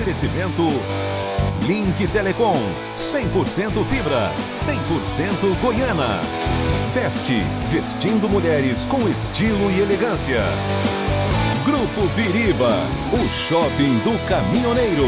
Oferecimento Link Telecom, 100% fibra, 100% Goiâna. Veste, vestindo mulheres com estilo e elegância. Grupo Biriba, o shopping do caminhoneiro.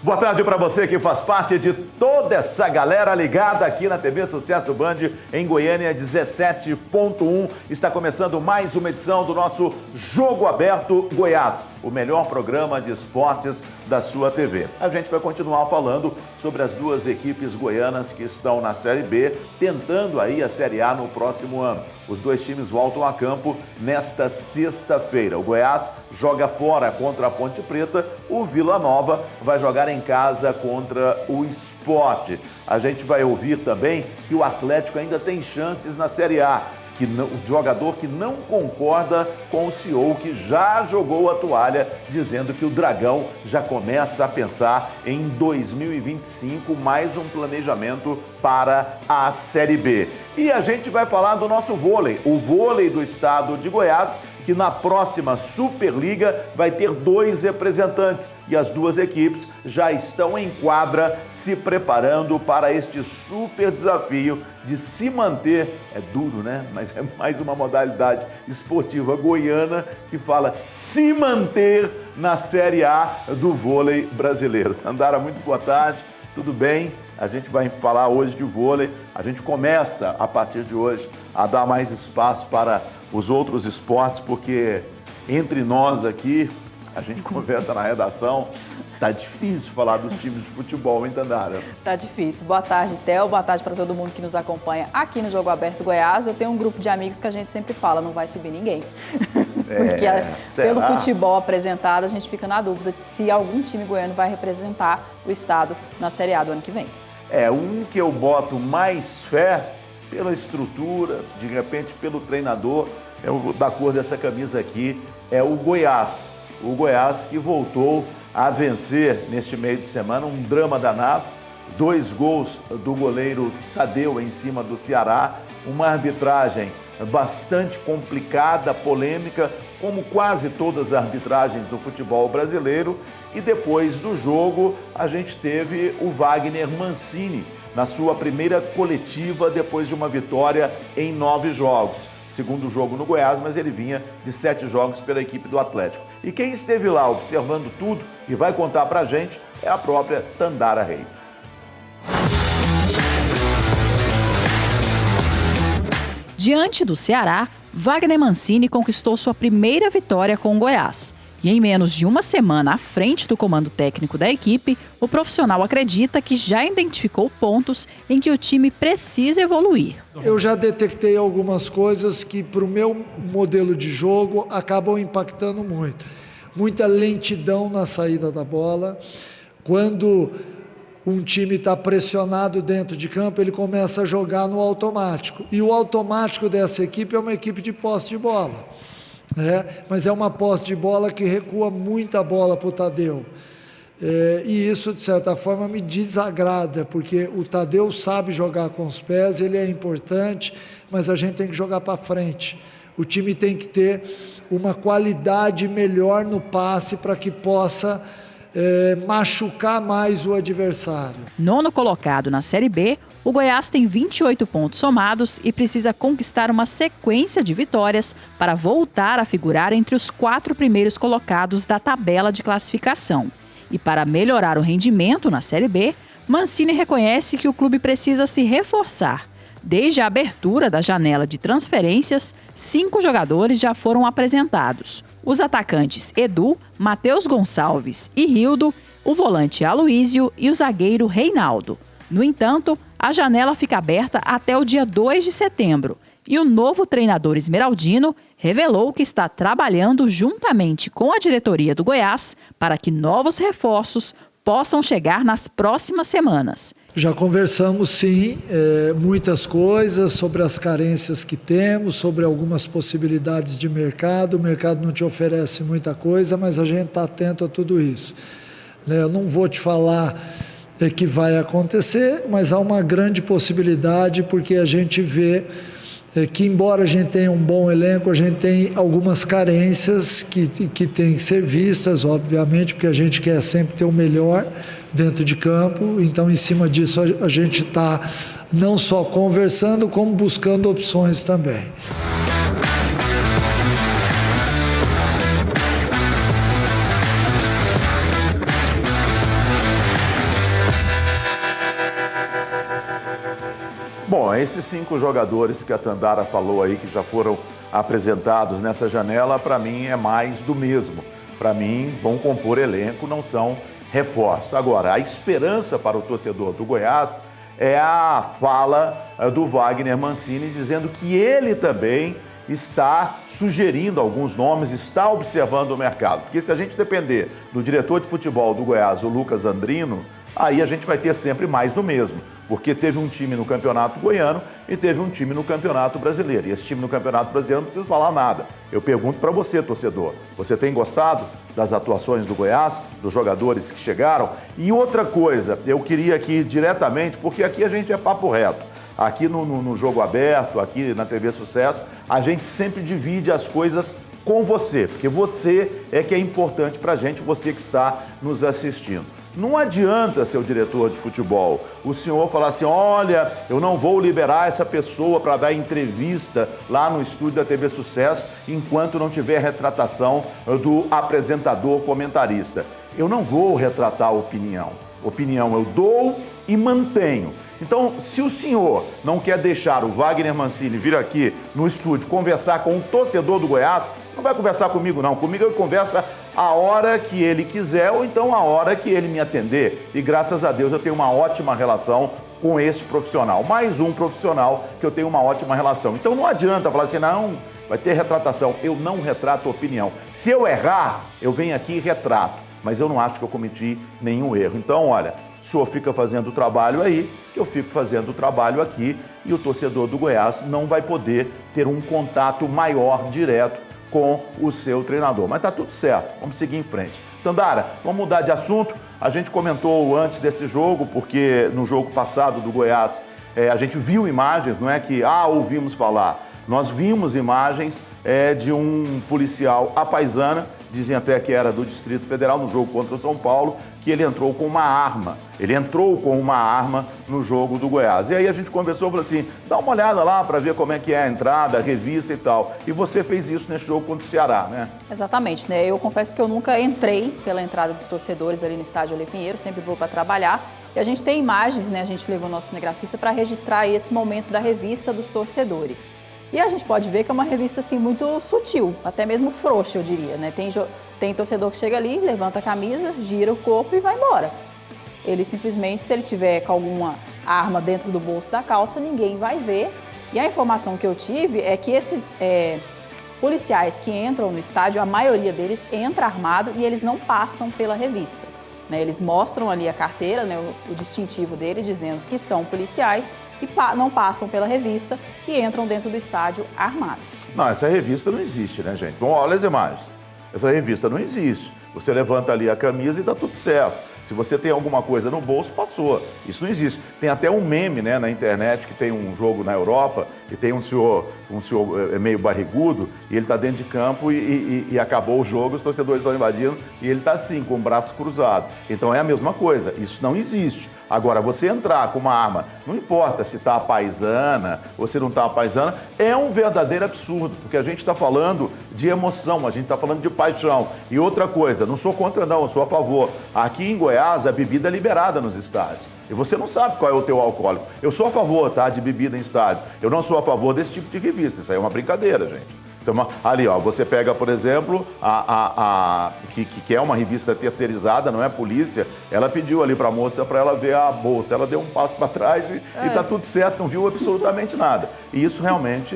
Boa tarde para você que faz parte de toda essa galera ligada aqui na TV Sucesso Band em Goiânia 17.1. Está começando mais uma edição do nosso Jogo Aberto Goiás, o melhor programa de esportes da sua TV. A gente vai continuar falando sobre as duas equipes goianas que estão na Série B, tentando aí a Série A no próximo ano. Os dois times voltam a campo nesta sexta-feira. O Goiás joga fora contra a Ponte Preta, o Vila Nova vai jogar em casa contra o Sport. A gente vai ouvir também que o Atlético ainda tem chances na Série A, que o jogador que não concorda com o CEO, que já jogou a toalha, dizendo que o Dragão já começa a pensar em 2025, mais um planejamento para a Série B. E a gente vai falar do nosso vôlei, o vôlei do estado de Goiás, que na próxima Superliga vai ter 2 representantes e as duas equipes já estão em quadra se preparando para este super desafio de se manter. É duro, né? Mas é mais uma modalidade esportiva goiana que fala se manter na Série A do vôlei brasileiro. Tandara, muito boa tarde, tudo bem? A gente vai falar hoje de vôlei. A gente começa, a partir de hoje, a dar mais espaço para os outros esportes, porque entre nós aqui, a gente conversa na redação, tá difícil falar dos times de futebol, hein, Tandara? Tá difícil. Boa tarde, Theo. Boa tarde para todo mundo que nos acompanha aqui no Jogo Aberto Goiás. Eu tenho um grupo de amigos que a gente sempre fala, não vai subir ninguém. Porque pelo futebol apresentado, a gente fica na dúvida se algum time goiano vai representar o estado na Série A do ano que vem. Um que eu boto mais fé pela estrutura, de repente pelo treinador, da cor dessa camisa aqui, é o Goiás. O Goiás que voltou a vencer neste meio de semana, um drama danado, 2 gols do goleiro Tadeu em cima do Ceará, uma arbitragem bastante complicada, polêmica, como quase todas as arbitragens do futebol brasileiro. E depois do jogo, a gente teve o Wagner Mancini na sua primeira coletiva depois de uma vitória em 9 jogos. Segundo jogo no Goiás, mas ele vinha de 7 jogos pela equipe do Atlético. E quem esteve lá observando tudo e vai contar pra gente é a própria Tandara Reis. Diante do Ceará, Wagner Mancini conquistou sua primeira vitória com o Goiás. E em menos de uma semana à frente do comando técnico da equipe, o profissional acredita que já identificou pontos em que o time precisa evoluir. Eu já detectei algumas coisas que, para o meu modelo de jogo, acabam impactando muito. Muita lentidão na saída da bola. Quando um time está pressionado dentro de campo, ele começa a jogar no automático. E o automático dessa equipe é uma equipe de posse de bola. Mas é uma posse de bola que recua muita bola para o Tadeu. E isso, de certa forma, me desagrada, porque o Tadeu sabe jogar com os pés, ele é importante, mas a gente tem que jogar para frente. O time tem que ter uma qualidade melhor no passe para que possa machucar mais o adversário. 9º colocado na Série B, o Goiás tem 28 pontos somados e precisa conquistar uma sequência de vitórias para voltar a figurar entre os 4 primeiros colocados da tabela de classificação. E para melhorar o rendimento na Série B, Mancini reconhece que o clube precisa se reforçar. Desde a abertura da janela de transferências, 5 jogadores já foram apresentados. Os atacantes Edu, Matheus Gonçalves e Rildo, o volante Aloísio e o zagueiro Reinaldo. No entanto, a janela fica aberta até o dia 2 de setembro e o novo treinador esmeraldino revelou que está trabalhando juntamente com a diretoria do Goiás para que novos reforços possam chegar nas próximas semanas. Já conversamos, sim, muitas coisas sobre as carências que temos, sobre algumas possibilidades de mercado. O mercado não te oferece muita coisa, mas a gente está atento a tudo isso. Eu não vou te falar que vai acontecer, mas há uma grande possibilidade, porque a gente vê que embora a gente tenha um bom elenco, a gente tem algumas carências que têm que ser vistas, obviamente, porque a gente quer sempre ter o melhor dentro de campo. Então, em cima disso, a gente está não só conversando, como buscando opções também. Bom, esses 5 jogadores que a Tandara falou aí, que já foram apresentados nessa janela, para mim é mais do mesmo. Para mim, vão compor elenco, não são reforços. Agora, a esperança para o torcedor do Goiás é a fala do Wagner Mancini, dizendo que ele também está sugerindo alguns nomes, está observando o mercado. Porque se a gente depender do diretor de futebol do Goiás, o Lucas Andrino, aí a gente vai ter sempre mais do mesmo. Porque teve um time no Campeonato Goiano e teve um time no Campeonato Brasileiro. E esse time no Campeonato Brasileiro não precisa falar nada. Eu pergunto para você, torcedor, você tem gostado das atuações do Goiás, dos jogadores que chegaram? E outra coisa, eu queria aqui diretamente, porque aqui a gente é papo reto. Aqui no Jogo Aberto, aqui na TV Sucesso, a gente sempre divide as coisas com você, porque você é que é importante para a gente, você que está nos assistindo. Não adianta, seu diretor de futebol, o senhor falar assim, olha, eu não vou liberar essa pessoa para dar entrevista lá no estúdio da TV Sucesso enquanto não tiver retratação do apresentador comentarista. Eu não vou retratar a opinião. Opinião eu dou e mantenho. Então, se o senhor não quer deixar o Wagner Mancini vir aqui no estúdio conversar com o torcedor do Goiás, não vai conversar comigo não. Comigo ele conversa a hora que ele quiser ou então a hora que ele me atender. E graças a Deus eu tenho uma ótima relação com esse profissional. Mais um profissional que eu tenho uma ótima relação. Então não adianta falar assim, não, vai ter retratação. Eu não retrato a opinião. Se eu errar, eu venho aqui e retrato. Mas eu não acho que eu cometi nenhum erro. Então, olha, o senhor fica fazendo o trabalho aí, que eu fico fazendo o trabalho aqui, e o torcedor do Goiás não vai poder ter um contato maior, direto, com o seu treinador. Mas tá tudo certo, vamos seguir em frente. Tandara, vamos mudar de assunto. A gente comentou antes desse jogo, porque no jogo passado do Goiás, a gente viu imagens, não é que, ouvimos falar. Nós vimos imagens de um policial à paisana, dizem até que era do Distrito Federal, no jogo contra o São Paulo, que ele entrou com uma arma. Ele entrou com uma arma no jogo do Goiás. E aí a gente conversou e falou assim, dá uma olhada lá para ver como é que é a entrada, a revista e tal. E você fez isso nesse jogo contra o Ceará, né? Exatamente, né? Eu confesso que eu nunca entrei pela entrada dos torcedores ali no estádio Ale Pinheiro, sempre vou para trabalhar. E a gente tem imagens, né? A gente levou o nosso cinegrafista para registrar esse momento da revista dos torcedores. E a gente pode ver que é uma revista assim muito sutil, até mesmo frouxa, eu diria, né? Tem torcedor que chega ali, levanta a camisa, gira o corpo e vai embora. Ele simplesmente, se ele tiver com alguma arma dentro do bolso da calça, ninguém vai ver. E a informação que eu tive é que esses policiais que entram no estádio, a maioria deles entra armado e eles não passam pela revista, né? Eles mostram ali a carteira, né, o distintivo deles, dizendo que são policiais, e não passam pela revista e entram dentro do estádio armados. Não, essa revista não existe, né, gente? Bom, olha as imagens. Essa revista não existe. Você levanta ali a camisa e dá tudo certo. Se você tem alguma coisa no bolso, passou. Isso não existe. Tem até um meme, né, na internet, que tem um jogo na Europa e tem um senhor meio barrigudo e ele está dentro de campo e acabou o jogo, os torcedores estão invadindo e ele está assim, com o braço cruzado. Então é a mesma coisa. Isso não existe. Agora, você entrar com uma arma, não importa se está a paisana ou se não está a paisana, é um verdadeiro absurdo, porque a gente está falando de emoção, a gente está falando de paixão. E outra coisa, não sou contra não, eu sou a favor. Aqui em Goiás, a bebida é liberada nos estádios. E você não sabe qual é o teu alcoólico. Eu sou a favor, tá, de bebida em estádio. Eu não sou a favor desse tipo de revista. Isso aí é uma brincadeira, gente. Ali, ó, você pega, por exemplo, que é uma revista terceirizada, não é polícia, ela pediu ali para a moça para ela ver a bolsa, ela deu um passo para trás e tá tudo certo, não viu absolutamente nada. E isso realmente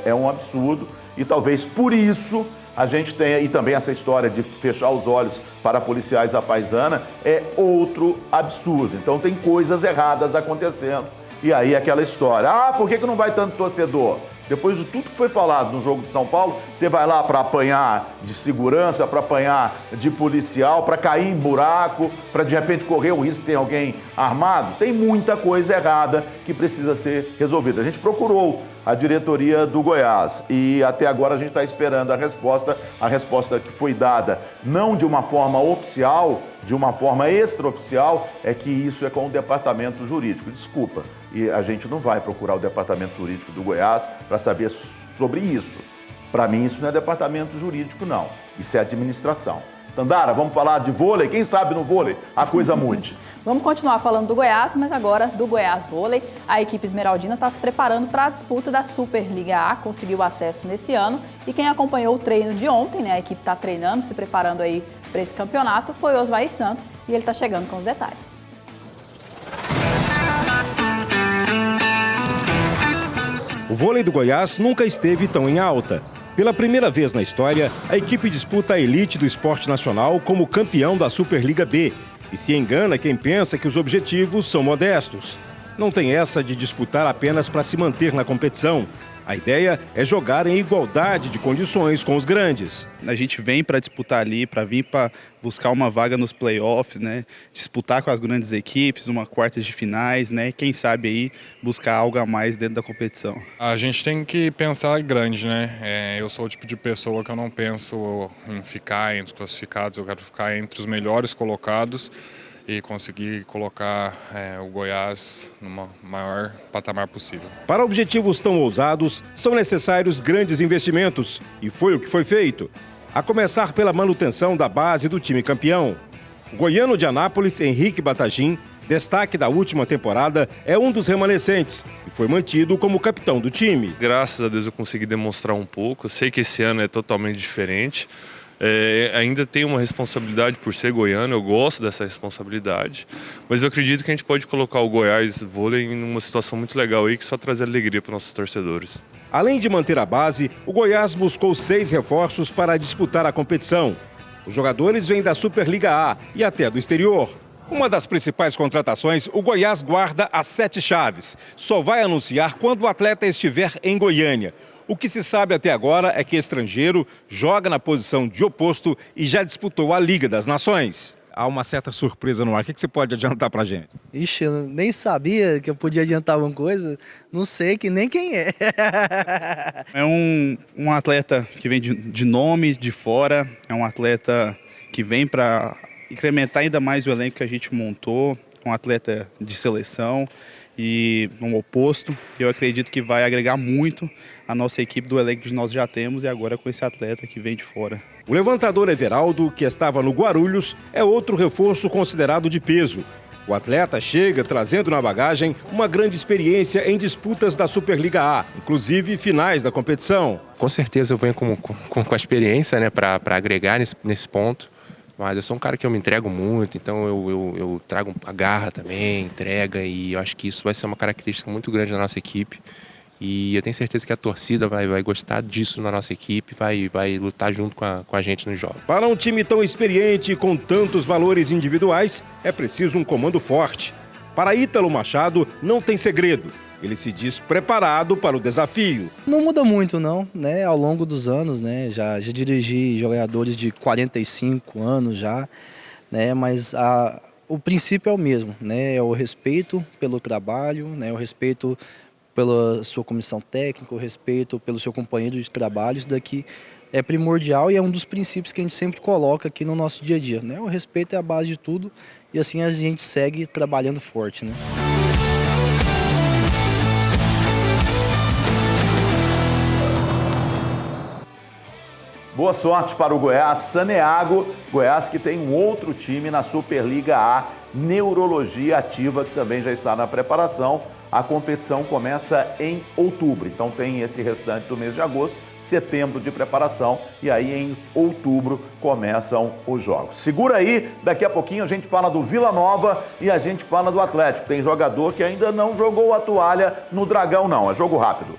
é um absurdo e talvez por isso a gente tenha, e também essa história de fechar os olhos para policiais à paisana é outro absurdo. Então tem coisas erradas acontecendo. E aí aquela história, por que não vai tanto torcedor? Depois de tudo que foi falado no jogo de São Paulo, você vai lá para apanhar de segurança, para apanhar de policial, para cair em buraco, para de repente correr o risco de ter alguém armado. Tem muita coisa errada que precisa ser resolvida. A gente procurou a diretoria do Goiás. E até agora a gente está esperando a resposta que foi dada não de uma forma oficial, de uma forma extraoficial, é que isso é com o departamento jurídico. Desculpa, e a gente não vai procurar o departamento jurídico do Goiás para saber sobre isso. Para mim isso não é departamento jurídico não, isso é administração. Tandara, vamos falar de vôlei? Quem sabe no vôlei a coisa mude. Vamos continuar falando do Goiás, mas agora do Goiás Vôlei. A equipe esmeraldina está se preparando para a disputa da Superliga A, conseguiu acesso nesse ano. E quem acompanhou o treino de ontem, né, a equipe está treinando, se preparando aí para esse campeonato, foi Osmar Santos e ele está chegando com os detalhes. O vôlei do Goiás nunca esteve tão em alta. Pela primeira vez na história, a equipe disputa a elite do esporte nacional como campeão da Superliga B. E se engana quem pensa que os objetivos são modestos. Não tem essa de disputar apenas para se manter na competição. A ideia é jogar em igualdade de condições com os grandes. A gente vem para disputar ali, para vir para buscar uma vaga nos playoffs, né? Disputar com as grandes equipes, uma quartas de finais, né? Quem sabe aí buscar algo a mais dentro da competição. A gente tem que pensar grande, né? Eu sou o tipo de pessoa que eu não penso em ficar entre os classificados, eu quero ficar entre os melhores colocados e conseguir colocar o Goiás no maior patamar possível. Para objetivos tão ousados, são necessários grandes investimentos, e foi o que foi feito. A começar pela manutenção da base do time campeão. O goiano de Anápolis, Henrique Batagim, destaque da última temporada, é um dos remanescentes e foi mantido como capitão do time. Graças a Deus eu consegui demonstrar um pouco, eu sei que esse ano é totalmente diferente. Ainda tenho uma responsabilidade por ser goiano, eu gosto dessa responsabilidade, mas eu acredito que a gente pode colocar o Goiás Vôlei em uma situação muito legal aí, que só traz alegria para os nossos torcedores. Além de manter a base, o Goiás buscou 6 reforços para disputar a competição. Os jogadores vêm da Superliga A e até do exterior. Uma das principais contratações, o Goiás guarda as 7 chaves. Só vai anunciar quando o atleta estiver em Goiânia. O que se sabe até agora é que estrangeiro joga na posição de oposto e já disputou a Liga das Nações. Há uma certa surpresa no ar. O que você pode adiantar pra gente? Ixi, eu nem sabia que eu podia adiantar alguma coisa. Não sei que nem quem é. É um atleta que vem de nome de fora. É um atleta que vem para incrementar ainda mais o elenco que a gente montou. Um atleta de seleção e um oposto. Eu acredito que vai agregar muito a nossa equipe do elenco que nós já temos e agora com esse atleta que vem de fora. O levantador Everaldo, que estava no Guarulhos, é outro reforço considerado de peso. O atleta chega trazendo na bagagem uma grande experiência em disputas da Superliga A, inclusive finais da competição. Com certeza eu venho com a experiência, né, para agregar nesse ponto. Mas eu sou um cara que eu me entrego muito, então eu trago a garra também, entrega, e eu acho que isso vai ser uma característica muito grande da nossa equipe. E eu tenho certeza que a torcida vai gostar disso na nossa equipe, vai lutar junto com a gente nos jogos. Para um time tão experiente e com tantos valores individuais, é preciso um comando forte. Para Ítalo Machado, não tem segredo. Ele se diz preparado para o desafio. Não muda muito não, né? Ao longo dos anos, né? Já dirigi jogadores de 45 anos já, né? Mas o princípio é o mesmo, né? É o respeito pelo trabalho, né? O respeito pela sua comissão técnica, o respeito pelo seu companheiro de trabalho. Isso daqui é primordial e é um dos princípios que a gente sempre coloca aqui no nosso dia a dia, né? O respeito é a base de tudo e assim a gente segue trabalhando forte, né? Boa sorte para o Goiás Saneago, Goiás que tem um outro time na Superliga A, Neurologia Ativa, que também já está na preparação. A competição começa em outubro, então tem esse restante do mês de agosto, setembro de preparação e aí em outubro começam os jogos. Segura aí, daqui a pouquinho a gente fala do Vila Nova e a gente fala do Atlético. Tem jogador que ainda não jogou a toalha no Dragão não, é jogo rápido.